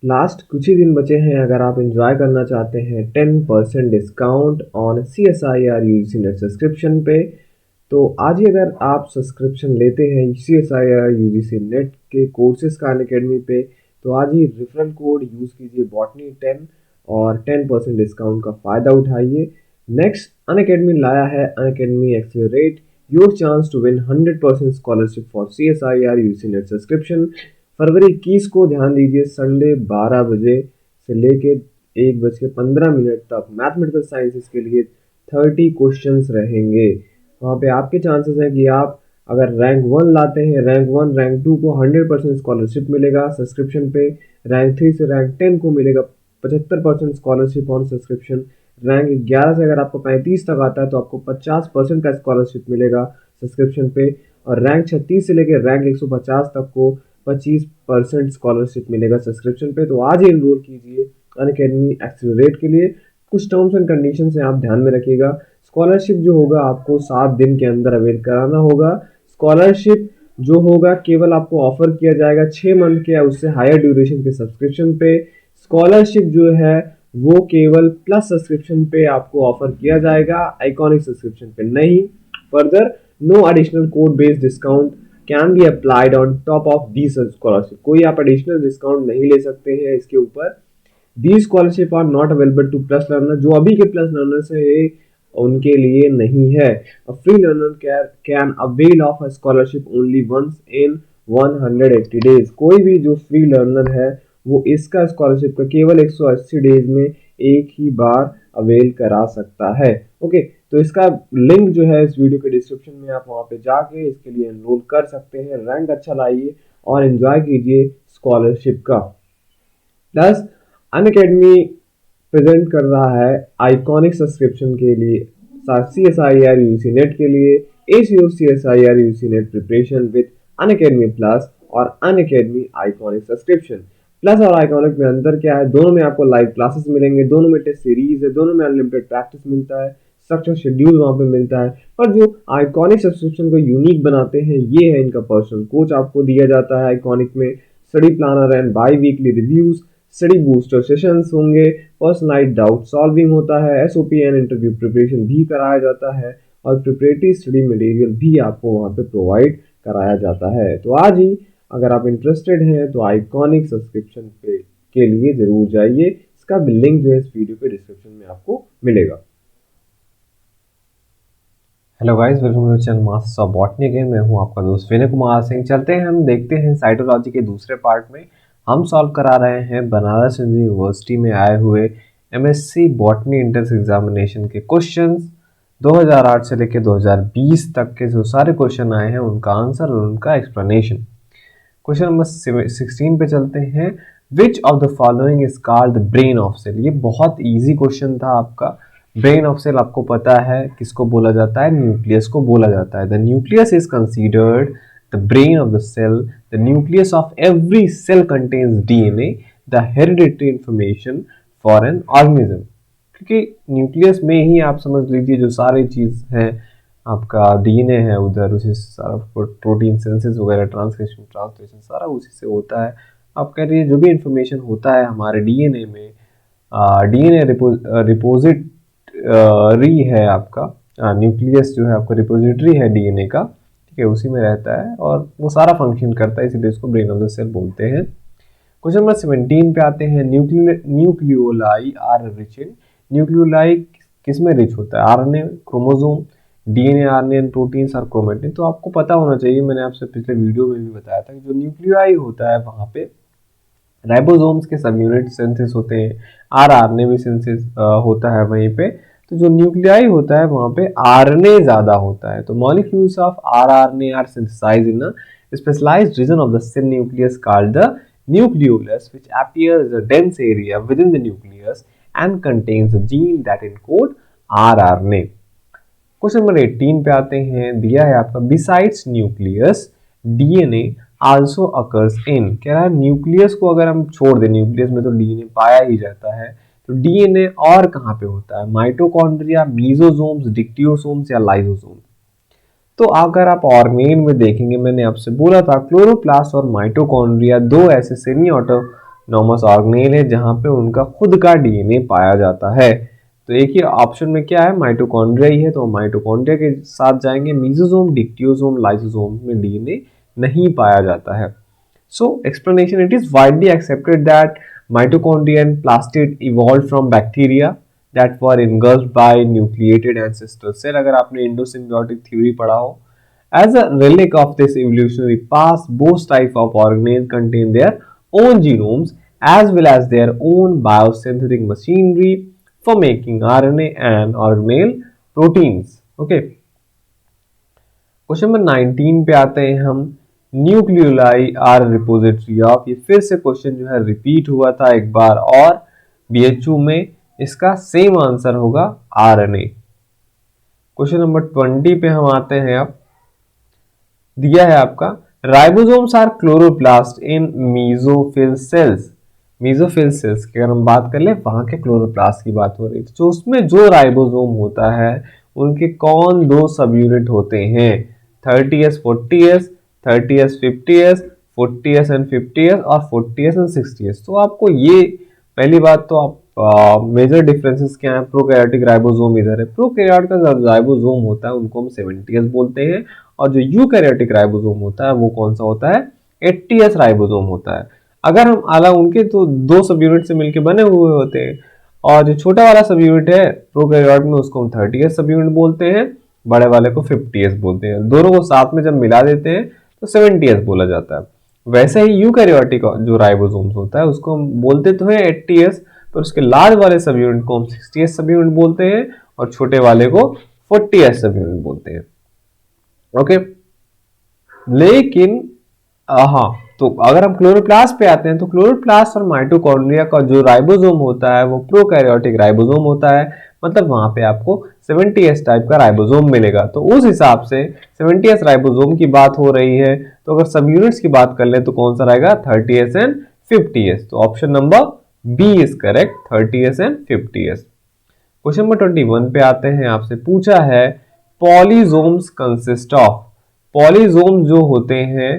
Last कुछ ही दिन बचे हैं। अगर आप एंजॉय करना चाहते हैं 10% discount on CSIR UGC NET subscription पे, तो आज ही अगर आप सब्सक्रिप्शन लेते हैं CSIR UGC नेट के कोर्सेज का अनअकैडमी पे, तो आज ही रेफरल कोड यूज़ कीजिए botany10 और 10% डिस्काउंट का फ़ायदा उठाइए। नेक्स्ट अनअकैडमी लाया है Unacademy accelerate, your chance to win 100% scholarship for CSIR UGC NET subscription. फरवरी 21 को ध्यान दीजिए, संडे 12 बजे से लेके 1:15 तक मैथमेटिकल साइंसेस के लिए 30 क्वेश्चंस रहेंगे। वहाँ पे आपके चांसेस हैं कि आप अगर रैंक 1 लाते हैं, रैंक 1 रैंक 2 को 100% स्कॉलरशिप मिलेगा सब्सक्रिप्शन पे, रैंक 3 से रैंक 10 को मिलेगा 75% स्कॉलरशिप ऑन सब्सक्रिप्शन, रैंक 11 से अगर आपको 35 तक आता है तो आपको 50% का स्कॉलरशिप मिलेगा सब्सक्रिप्शन पे, और रैंक 36 से लेकर रैंक 150 तक को 25% स्कॉलरशिप मिलेगा सब्सक्रिप्शन पे। तो आज ही एनरोल कीजिए अनअकैडमी एक्सेलरेट के लिए। कुछ टर्म्स एंड कंडीशन हैं, आप ध्यान में रखिएगा। स्कॉलरशिप जो होगा आपको 7 दिन के अंदर अवेल कराना होगा। स्कॉलरशिप जो होगा केवल आपको ऑफर किया जाएगा 6 मंथ के या उससे हायर ड्यूरेशन के सब्सक्रिप्शन पे। स्कॉलरशिप जो है वो केवल प्लस सब्सक्रिप्शन पे आपको ऑफर किया जाएगा, आइकॉनिक सब्सक्रिप्शन पे नहीं। Further no additional code based discount can be applied on top of the scholarship. कोई आप एडिशनल डिस्काउंट नहीं ले सकते हैं इसके ऊपर। The scholarship are not available to plus learner. जो अभी के प्लस लर्नर्स है ये उनके लिए नहीं है। A free learner can avail of a scholarship only once in 180 days. कोई भी जो फ्री लर्नर है वो इसका स्कॉलरशिप का केवल 180 डेज में एक ही बार अवेल करा सकता है। ओके, तो इसका लिंक जो है इस वीडियो के डिस्क्रिप्शन में, आप वहाँ पे जाके इसके लिए एनरोल कर सकते हैं। रैंक अच्छा लाइए और एंजॉय कीजिए स्कॉलरशिप का। प्लस अनअकैडमी प्रेजेंट कर रहा है आइकॉनिक सब्सक्रिप्शन के लिए CSIR UGC नेट के लिए। इस your CSIR UGC net preparation with Unacademy plus और अनअकैडमी आइकॉनिक सब्सक्रिप्शन। प्लस और आइकॉनिक में अंतर क्या है? दोनों में आपको लाइव क्लासेस मिलेंगे, दोनों में टेस्ट सीरीज है, दोनों में अनलिमिटेड प्रैक्टिस मिलता है, स्ट्रक्चर शेड्यूल वहाँ पे मिलता है। पर जो आइकॉनिक सब्सक्रिप्शन को यूनिक बनाते हैं ये है इनका पर्सनल कोच आपको दिया जाता है आइकॉनिक में, study planner and bi weekly reviews, study booster sessions होंगे, पर्सनलाइज्ड डाउट सॉल्विंग होता है, SOP एंड इंटरव्यू प्रिपरेशन भी कराया जाता है, और प्रिपरेटरी स्टडी मटेरियल भी आपको वहाँ पे प्रोवाइड कराया जाता है। तो आज ही अगर आप इंटरेस्टेड हैं तो आइकॉनिक सब्सक्रिप्शन पे के लिए जरूर जाइए। इसका भी लिंक जो है इस वीडियो के डिस्क्रिप्शन में आपको मिलेगा। Hello guys, welcome to channel masters of botany again. मैं हूं आपका दोस्त विनय कुमार सिंह। चलते हैं, हम देखते हैं साइटोलॉजी के दूसरे पार्ट में। हम सॉल्व करा रहे हैं बनारस हिंदू यूनिवर्सिटी में आए हुए MSc बॉटनी एंट्रेंस एग्जामिनेशन के क्वेश्चंस। 2008 से लेकर 2020 तक के जो सारे क्वेश्चन आए हैं उनका आंसर और उनका एक्सप्लेनेशन। क्वेश्चन नंबर 16 पे चलते हैं। Which of the following is called the brain of cell. ये बहुत ईजी क्वेश्चन था आपका। ब्रेन ऑफ सेल आपको पता है किसको बोला जाता है? न्यूक्लियस को बोला जाता है। The nucleus is considered the brain of the cell. The nucleus of every cell contains DNA, the hereditary information for an organism. क्योंकि न्यूक्लियस में ही आप समझ लीजिए जो सारी चीज है, आपका DNA है उधर, उसी से सारा प्रोटीन सिंथेसिस वगैरह, ट्रांसक्रिप्शन ट्रांसलेशन सारा उसी से होता है। आप कह रही है जो भी इंफॉर्मेशन होता है हमारे DNA में, DNA रिपोजिटरी है आपका, न्यूक्लियस जो है आपका रिपोजिटरी है DNA का, ठीक है, उसी में रहता है और वो सारा फंक्शन करता है, इसीलिए उसको ब्रेन ऑफ द सेल बोलते हैं। क्वेश्चन नंबर 17 पे आते हैं। Nucleoli are rich in. Nucleoli किस में रिच होता है? RNA, chromosome, DNA, RNA and proteins और क्रोमेटिन। तो आपको पता होना चाहिए, मैंने आपसे पिछले वीडियो में भी बताया था कि जो न्यूक्लियोलाई होता है वहाँ पे राइबोसोम्स के सब यूनिट सिंथेसिस होते हैं, RNA भी सिंथेसिस होता है वहीं पे। तो जो न्यूक्लियाई होता है वहाँ पे RNA ज्यादा होता है। तो molecules of rRNA are synthesised in a specialised region of the cell nucleus called the nucleolus, which appears as a dense area within the nucleus and contains a gene that encode rRNA. Question number 18 पे आते हैं। दिया है आपका besides nucleus DNA also occurs in. कह रहा है nucleus को अगर हम छोड़ दें, न्यूक्लियस में तो DNA पाया ही जाता है, तो DNA और कहाँ पे होता है? माइटोकॉन्ड्रिया, मीजोसोम्स, डिक्टियोसोम्स या लाइसोसोम्स। तो अगर आप ऑर्गेन में देखेंगे, मैंने आपसे बोला था क्लोरोप्लास्ट और माइटोकॉन्ड्रिया दो ऐसे सेमी नॉर्मस ऑर्गेनेल है जहां पे उनका खुद का डीएनए पाया जाता है। तो एक ही ऑप्शन में क्या है, माइटोकॉन्ड्रिया ही है, तो माइटोकॉन्ड्रिया के साथ जाएंगे। मीसोसोम, डिक्टियोसोम, लाइसोसोम में डीएनए नहीं पाया जाता है। So explanation, it is widely accepted that mitochondria and plastid evolved from bacteria that were engulfed by nucleated ancestor cell। अगर आपने इंडोसिम्बियोटिक थ्योरी पढ़ा हो, as a relic of this evolutionary past, both type of organelles contain their own genomes as well as their own biosynthetic machinery for making RNA and organelle proteins। Okay, question number 19 पे आते हैं हम। Nucleoli are repository of, ये फिर से question जो है repeat हुआ था एक बार और बीएचयू में, इसका सेम आंसर होगा आरएनए। क्वेश्चन नंबर 20 पे हम आते हैं। अब दिया है आपका, ribosomes are chloroplast in mesophyll cells. Mesophyll cells की अगर हम बात कर ले, वहां के क्लोरोप्लास्ट की बात हो रही है, तो उसमें जो राइबोसोम होता है उनके कौन दो सब यूनिट होते हैं, 30s 40s, 30s 50s, 40s and 50s और 40s एंड 60s। तो आपको ये पहली बात तो आप मेजर डिफरेंसेस क्या है, प्रोकैरियोटिक राइबोसोम इधर है, प्रोकैरियोट का जो राइबोसोम होता है उनको हम 70s बोलते हैं, और जो यूकैरियोटिक राइबोसोम होता है वो कौन सा होता है, 80s राइबोसोम होता है। अगर हम अलग उनके तो दो सब यूनिट से मिलकर बने हुए होते हैं, और जो छोटा वाला सब यूनिट है प्रोकैरियोट में उसको हम 30s सब यूनिट बोलते हैं, बड़े वाले को 50s बोलते हैं। दोनों को साथ में जब मिला देते हैं तो 70s बोला जाता है। वैसे ही यूकैरियोटिक जो राइबोसोम्स होता है उसको हम बोलते तो है 80s, पर उसके लार्ज वाले सब यूनिट को हम 60s सब यूनिट बोलते हैं, और छोटे वाले को 40s सब यूनिट बोलते हैं। ओके, लेकिन हाँ, तो अगर हम क्लोरोप्लास्ट पे आते हैं तो क्लोरोप्लास्ट और माइटोकॉन्ड्रिया का जो राइबोसोम होता है वो प्रोकैरियोटिक राइबोसोम होता है, मतलब वहां पे आपको 70s टाइप का राइबोसोम मिलेगा। तो उस हिसाब से 70s राइबोसोम की बात हो रही है, तो अगर सब यूनिट्स की बात कर ले तो कौन सा रहेगा, 30s एंड 50s। तो option number B is correct, 30s and 50s। Question number 21 पे आते हैं। आपसे पूछा है पॉलीजोम्स कंसिस्ट ऑफ, पॉलीजोम जो होते हैं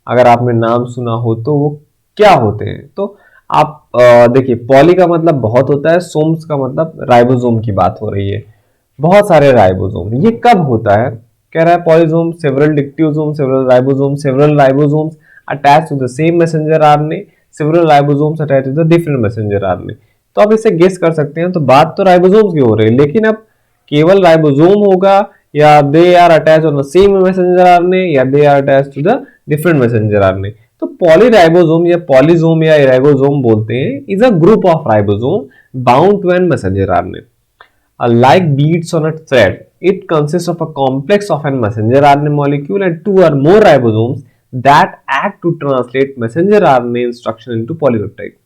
अगर आपने नाम सुना हो तो वो क्या होते हैं। तो आप देखिए, पॉली का मतलब बहुत होता है, सोम्स का मतलब राइबोसोम की बात हो रही है, बहुत सारे राइबोसोम। ये कब होता है, कह रहा है polysome several dictyosome, several ribosome, several ribosomes attach to the same messenger RNA, several ribosomes attach to the different messenger RNA. तो आप इसे गेस कर सकते हैं। तो बात तो राइबोसोम्स की हो रही है, लेकिन अब केवल राइबोसोम होगा या they are attach on the same messenger RNA या they are attach to the different messenger RNA. तो पॉलीराइबोसोम या पॉलीजोम या राइबोसोम बोलते हैं is a group of ribosome bound to an messenger RNA like beads on a thread. It consists of a complex of an messenger RNA molecule and two or more ribosomes that act to translate messenger RNA instruction into polypeptide।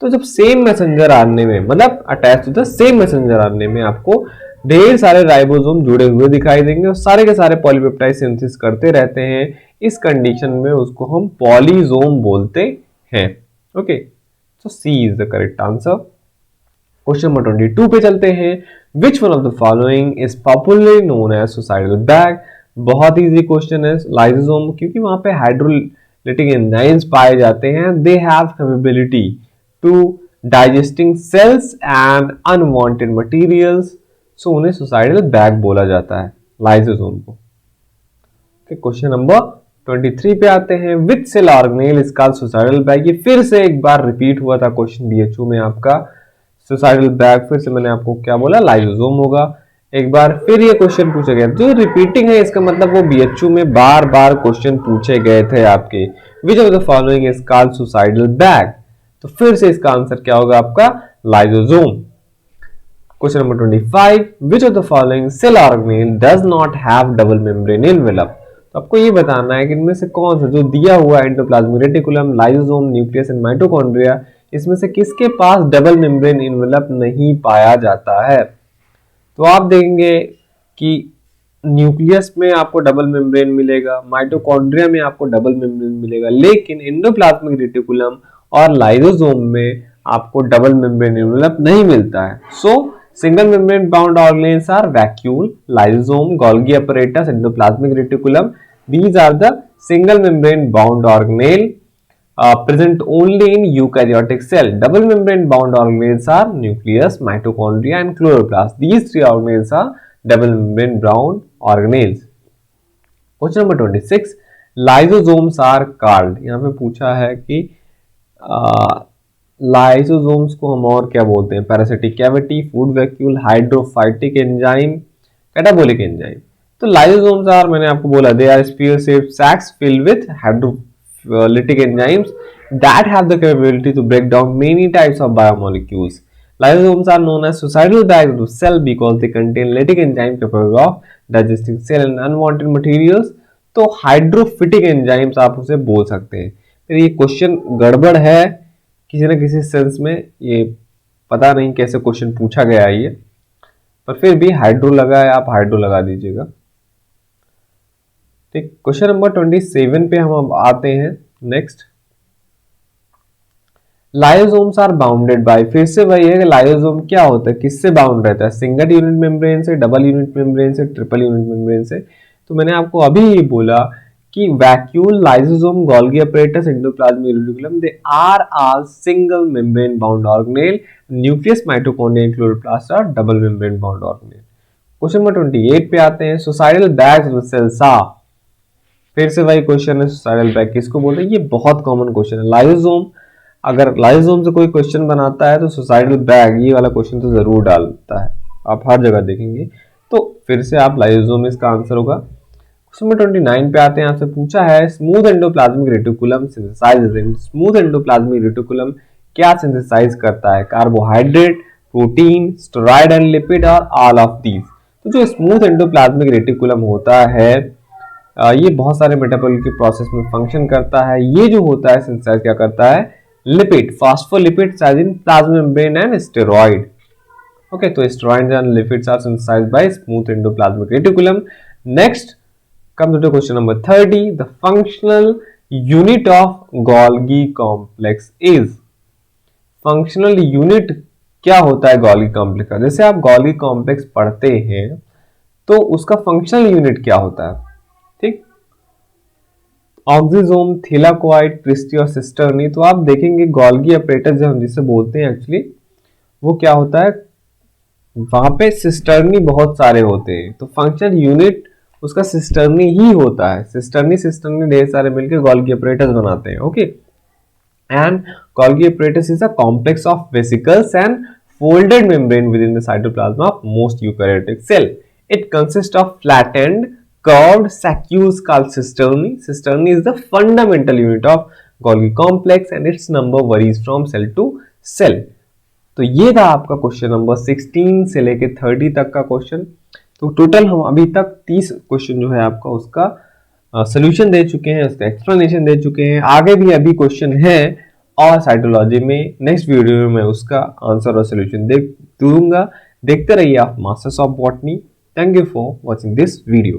तो जब same messenger RNA में, मतलब attach to the same messenger RNA में आपको ढेर सारे ribosome जुड़े हुए दिखाई देंगे और सारे के सारे पॉलीपेप्टाइड सिंथेसिस करते रहते हैं, इस कंडीशन में उसको हम पॉलीजोम बोलते हैं। Okay, so C is the correct answer. Question number 22 पे चलते हैं। Which one of the following is popularly known as suicidal bag. बहुत इजी क्वेश्चन है। लाइसोसोम, क्योंकि वहां पे हाइड्रोलिटिक एंजाइम्स पाए जाते हैं, they have capability to digesting cells and unwanted materials, so उन्हें सुसाइडल बैग बोला जाता है, लाइसोसोम को। क्वेश्चन नंबर 23 पे आते हैं। Which cell organelle is called suicidal bag. ये फिर से एक बार रिपीट हुआ था क्वेश्चन बीएचयू में आपका। सुसाइडल बैग फिर से मैंने आपको क्या बोला, लाइसोसोम होगा। एक बार फिर ये क्वेश्चन पूछा गया, जो रिपीटिंग है इसका मतलब वो बीएचयू में बार बार क्वेश्चन पूछे गए थे आपके। Which of the following is called suicidal bag. तो फिर से इसका आंसर क्या होगा आपका, lysosome. Question number 25, which of the following cell organelle does not have double membrane envelope. तो आपको ये बताना है कि इनमें से कौन सा जो दिया हुआ endoplasmic reticulum, lysosome, nucleus and mitochondria, इसमें से किसके पास डबल मेम्ब्रेन एनवेलप नहीं पाया जाता है। तो आप देखेंगे कि न्यूक्लियस में आपको डबल मेम्ब्रेन मिलेगा, माइटोकॉन्ड्रिया में आपको डबल मेम्ब्रेन मिलेगा, लेकिन एंडोप्लाज्मिक रेटिकुलम और लाइसोसोम में आपको डबल मेम्ब्रेन एनवेलप नहीं मिलता है। So single membrane bound organelles are vacuole, lysosome, Golgi apparatus, endoplasmic reticulum, these are the single membrane bound organelle। present only in eukaryotic cell. Double membrane bound organelles are nucleus, mitochondria and chloroplast. These three organelles are double membrane bound organelles. Question number 26. Lysosomes are called. यहाँ पे पूछा है कि lysosomes को हम और क्या बोलते हैं? Parasitic cavity, food vacuole, hydrophytic enzyme, catabolic enzyme. तो लाइसोसोम्स आर, मैंने आपको बोला, they are sphere shaped sacs filled with hydrolytic enzymes that have the capability to break down many types of biomolecules. Lysosomes are known as suicidal bags of the cell because they contain lytic enzymes capable of digesting cell and unwanted materials. तो हाइड्रोफिटिक enzymes आप उसे बोल सकते हैं. फिर ये question गड़बड़ है किसी न किसी सेंस में, ये पता नहीं कैसे क्वेश्चन पूछा गया है ये, पर फिर भी हाइड्रो लगा है, आप हाइड्रो लगा दीजिएगा. ठीक. क्वेश्चन नंबर 27 पे हम आते हैं. Next, lysosomes are bounded by. फिर से वही है कि लाइसोसोम क्या होता है, किससे बाउंड रहता है? सिंगल यूनिट मेम्ब्रेन से, डबल यूनिट मेम्ब्रेन से, ट्रिपल यूनिट मेम्ब्रेन से. तो मैंने आपको अभी ही बोला कि vacuole, lysosome, Golgi apparatus, endoplasmic reticulum, they are all single membrane bound organelle. Nucleus, mitochondria and chloroplast are double membrane bound organelle. Question number 28 पे आते हैं. Suicidal bags of cells are. फिर से वही क्वेश्चन है, सुसाइडल बैग किसको बोलते हैं? ये बहुत कॉमन क्वेश्चन है. लाइसोसोम, अगर लाइसोसोम से कोई क्वेश्चन बनाता है तो सुसाइडल बैग, ये वाला क्वेश्चन तो जरूर डालता है, आप हर जगह देखेंगे. तो फिर से आप लाइसोसोम इसका आंसर होगा. क्वेश्चन नंबर 29 पे आते हैं. आपसे पूछा है smooth endoplasmic reticulum synthesises. Smooth endoplasmic reticulum क्या सिंथेसाइज करता है? Carbohydrate, protein, steroid and lipid और ऑल ऑफ दीज. तो जो स्मूथ एंडोप्लाज्मिक रेटिकुलम होता है, ये बहुत सारे मेटाबॉलिक के प्रोसेस में फंक्शन करता है. ये जो होता है सिंथेसाइज क्या करता है? Lipid, phospholipids as in plasma membrane and steroid. Okay, तो steroids and lipids are synthesised by smooth endoplasmic reticulum. Next, come to question number 30. The functional unit of Golgi complex is. Functional unit क्या होता है Golgi complex का? जैसे आप Golgi complex पढ़ते हैं तो उसका फंक्शनल यूनिट क्या होता है? ठीक, ऑक्सीजोम, थिलाकोइड, क्रिस्टी और सिस्टर्नी. तो आप देखेंगे Golgi apparatus जो हम जिसे बोलते हैं एक्चुअली, वो क्या होता है, वहां पे सिस्टर्नी बहुत सारे होते हैं. तो फंक्शनल यूनिट उसका सिस्टर्नी ही होता है. सिस्टर्नी ढेर सारे मिलकर Golgi apparatus बनाते हैं. Okay, and Golgi apparatus is a complex of vesicles and folded membrane within the cytoplasm of most eukaryotic cell. It consists of flattened, curved saccades called cisternae. Cisternae is the fundamental unit of Golgi complex and its number varies from cell to cell. तो ये था आपका question number 16 से लेके 30 तक का question. तो total हम अभी तक 30 क्वेश्चन जो है आपका उसका सोल्यूशन दे चुके हैं, उसका एक्सप्लेनेशन दे चुके हैं. आगे भी अभी क्वेश्चन है और साइटोलॉजी में नेक्स्ट वीडियो में मैं उसका आंसर और सोल्यूशन दूंगा. देखते रहिए आप masters of botany. Thank you for watching this video.